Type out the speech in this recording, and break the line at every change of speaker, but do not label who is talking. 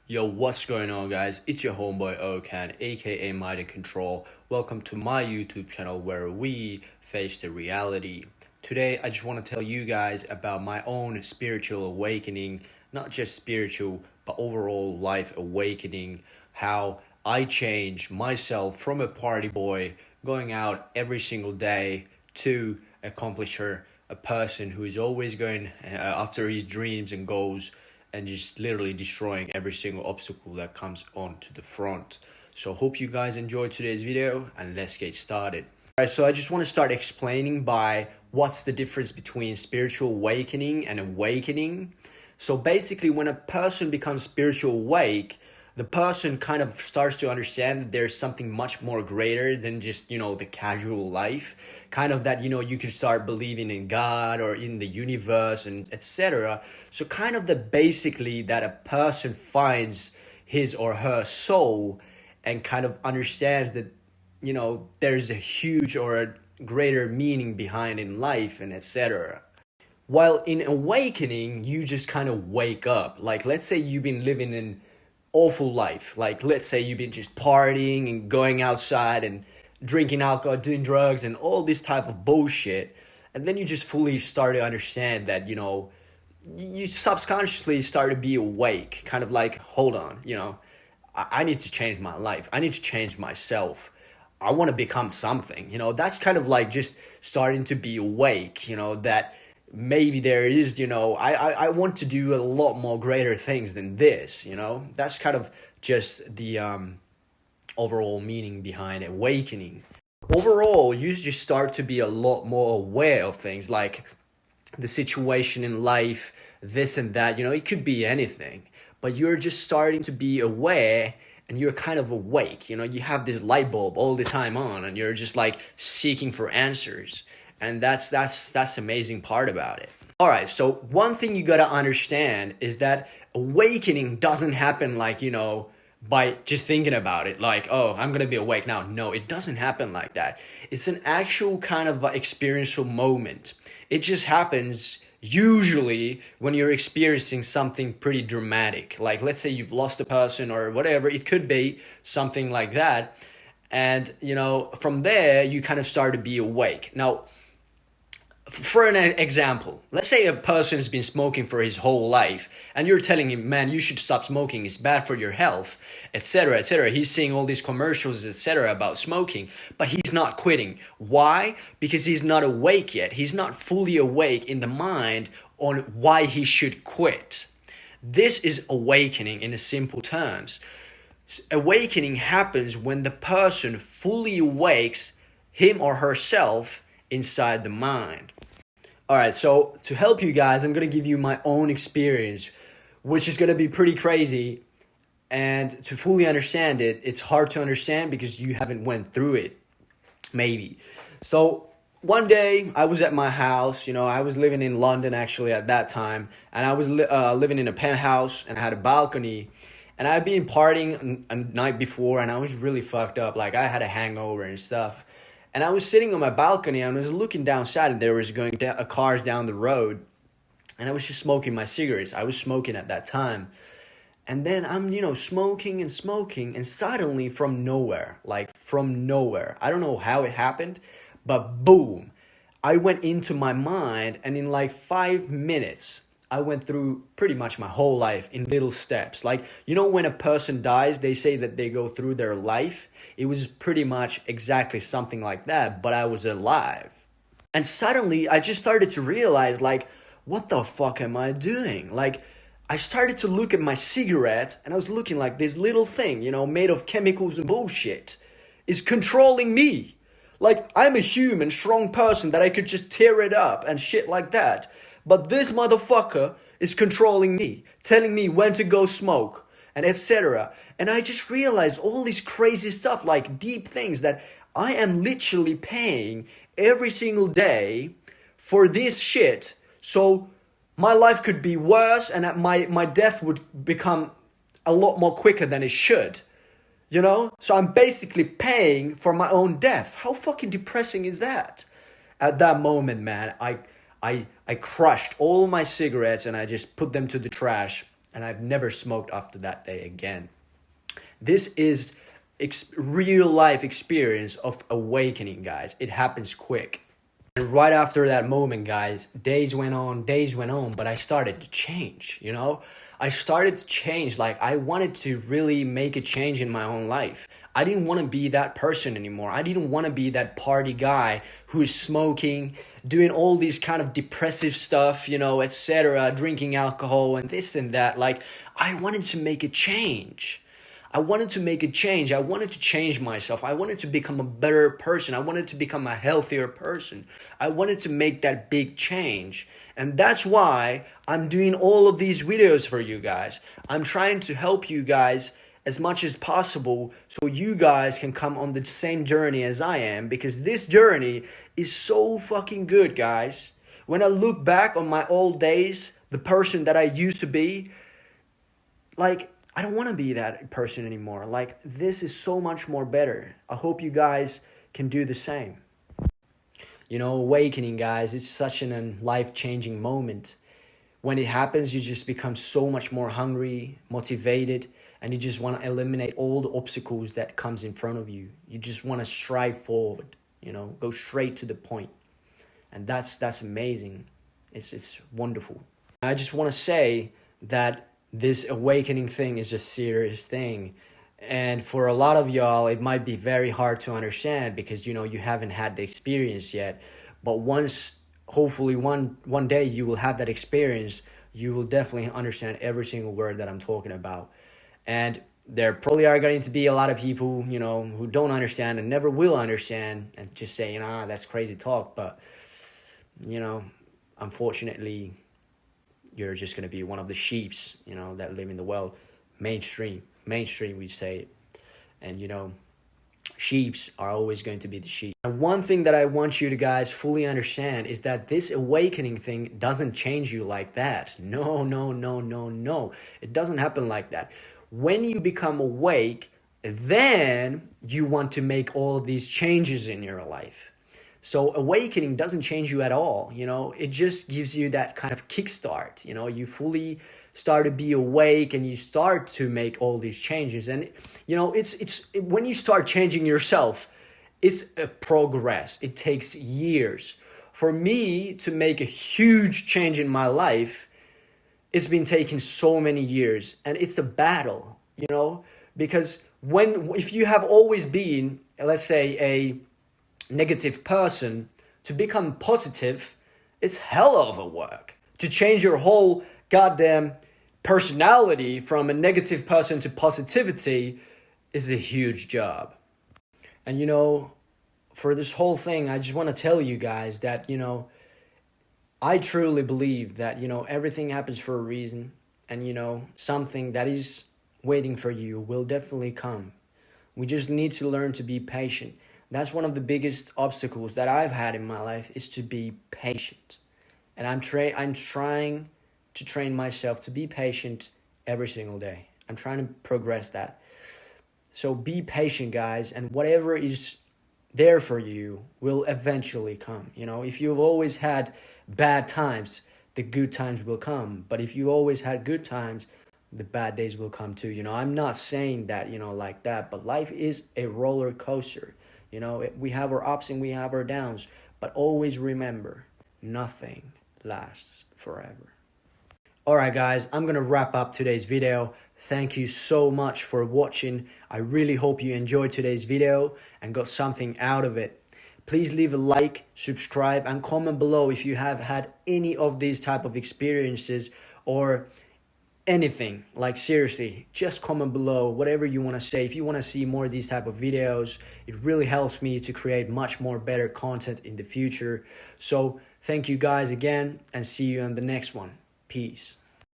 Yo, what's going on, guys? It's your homeboy Okan, aka MindOnControl. Welcome to my YouTube channel where we face the reality. Today, I just want to tell you guys about my own spiritual awakening, not just spiritual, but overall life awakening. How I changed myself from a party boy going out every single day to accomplisher, a person who is always going after his dreams and goals and just literally destroying every single obstacle that comes onto the front. So hope you guys enjoyed today's video and let's get started. Alright, so I just want to start explaining by what's the difference between spiritual awakening and awakening. So basically when a person becomes spiritual awake, the person kind of starts to understand that there's something much more greater than just, the casual life. Kind of that, you can start believing in God or in the universe and etc. So kind of basically that a person finds his or her soul and kind of understands that, there's a huge or a greater meaning behind in life and etc. While in awakening, you just kind of wake up. Like, let's say you've been living an awful life. Like, let's say you've been just partying and going outside and drinking alcohol, doing drugs and all this type of bullshit. And then you just fully start to understand that, you subconsciously start to be awake. Kind of like, hold on, I need to change my life. I need to change myself. I want to become something. That's kind of like just starting to be awake, that maybe there is, I want to do a lot more greater things than this, That's kind of just the overall meaning behind awakening. Overall, you just start to be a lot more aware of things like the situation in life, this and that, it could be anything. But you're just starting to be aware and you're kind of awake, you have this light bulb all the time on and you're just like seeking for answers. And that's the amazing part about it. All right, so one thing you got to understand is that awakening doesn't happen like, by just thinking about it, like, oh, I'm going to be awake now. No, it doesn't happen like that. It's an actual kind of experiential moment. It just happens usually when you're experiencing something pretty dramatic. Like, let's say you've lost a person or whatever. It could be something like that. And, from there, you kind of start to be awake. Now, for an example, let's say a person has been smoking for his whole life and you're telling him, man, you should stop smoking, it's bad for your health, etc., etc. He's seeing all these commercials, etc., about smoking, but he's not quitting. Why? Because he's not awake yet. He's not fully awake in the mind on why he should quit. This is awakening in simple terms. Awakening happens when the person fully awakes him or herself inside the mind. All right, so to help you guys, I'm going to give you my own experience, which is going to be pretty crazy. And to fully understand it, it's hard to understand because you haven't went through it, maybe. So one day I was at my house, I was living in London actually at that time. And I was living in a penthouse and I had a balcony. And I'd been partying a night before and I was really fucked up. Like I had a hangover and stuff. And I was sitting on my balcony and I was looking downside and there was going cars down the road. And I was just smoking my cigarettes. I was smoking at that time. And then I'm, smoking and smoking. And suddenly from nowhere, I don't know how it happened, but boom, I went into my mind and in like 5 minutes, I went through pretty much my whole life in little steps. Like, when a person dies, they say that they go through their life. It was pretty much exactly something like that, but I was alive. And suddenly I just started to realize, like, what the fuck am I doing? Like, I started to look at my cigarettes and I was looking like this little thing, made of chemicals and bullshit is controlling me. Like, I'm a human, strong person that I could just tear it up and shit like that. But this motherfucker is controlling me, telling me when to go smoke, and etc. And I just realized all this crazy stuff, like deep things that I am literally paying every single day for this shit. So my life could be worse and my death would become a lot more quicker than it should. So I'm basically paying for my own death. How fucking depressing is that? At that moment, man, I crushed all my cigarettes and I just put them to the trash. and I've never smoked after that day again. This is real life experience of awakening, guys. It happens quick. And right after that moment, guys, days went on, but I started to change, you know? I started to change. Like, I wanted to really make a change in my own life. I didn't want to be that person anymore. I didn't want to be that party guy who is smoking, doing all these kind of depressive stuff, you know, etc., drinking alcohol and this and that. Like, I wanted to make a change. I wanted to make a change. I wanted to change myself. I wanted to become a better person. I wanted to become a healthier person. I wanted to make that big change. And that's why I'm doing all of these videos for you guys. I'm trying to help you guys as much as possible so you guys can come on the same journey as I am, because this journey is so fucking good, guys. When I look back on my old days, the person that I used to be, like, I don't want to be that person anymore. Like, this is so much more better. I hope you guys can do the same. You know, awakening, guys, it's such an life-changing moment. When it happens, you just become so much more hungry, motivated, and you just want to eliminate all the obstacles that comes in front of you. You just want to strive forward, you know, go straight to the point. And that's amazing. It's wonderful. I just want to say that this awakening thing is a serious thing. And for a lot of y'all, it might be very hard to understand because, you know, you haven't had the experience yet. But once, hopefully one day you will have that experience, you will definitely understand every single word that I'm talking about. And there probably are going to be a lot of people, you know, who don't understand and never will understand and just say, that's crazy talk. But, you know, unfortunately, you're just going to be one of the sheeps, you know, that live in the world. Mainstream, we say it. And, you know, sheeps are always going to be the sheep. And one thing that I want you to guys fully understand is that this awakening thing doesn't change you like that. No. It doesn't happen like that. When you become awake, then you want to make all of these changes in your life. So awakening doesn't change you at all, you know, it just gives you that kind of kickstart, you know, you fully start to be awake and you start to make all these changes. And, you know, when you start changing yourself, it's a progress. It takes years. For me to make a huge change in my life, it's been taking so many years, and it's a battle, you know, because if you have always been, let's say, a negative person, to become positive, it's hell of a work. To change your whole goddamn personality from a negative person to positivity is a huge job. And, you know, for this whole thing, I just want to tell you guys that, you know, I truly believe that, you know, everything happens for a reason, and, you know, something that is waiting for you will definitely come. We just need to learn to be patient. That's one of the biggest obstacles that I've had in my life, is to be patient. And I'm trying to train myself to be patient every single day. I'm trying to progress that. So be patient, guys, and whatever is there for you will eventually come. You know, if you've always had bad times, the good times will come. But if you always had good times, the bad days will come too. You know, I'm not saying that, you know, like that, but life is a roller coaster. You know, we have our ups and we have our downs, but always remember, nothing lasts forever. All right, guys, I'm going to wrap up today's video. Thank you so much for watching. I really hope you enjoyed today's video and got something out of it. Please leave a like, subscribe, and comment below if you have had any of these type of experiences or anything. Like, seriously, just comment below whatever you want to say. If you want to see more of these type of videos, it really helps me to create much more better content in the future. So thank you guys again, and see you on the next one. Peace.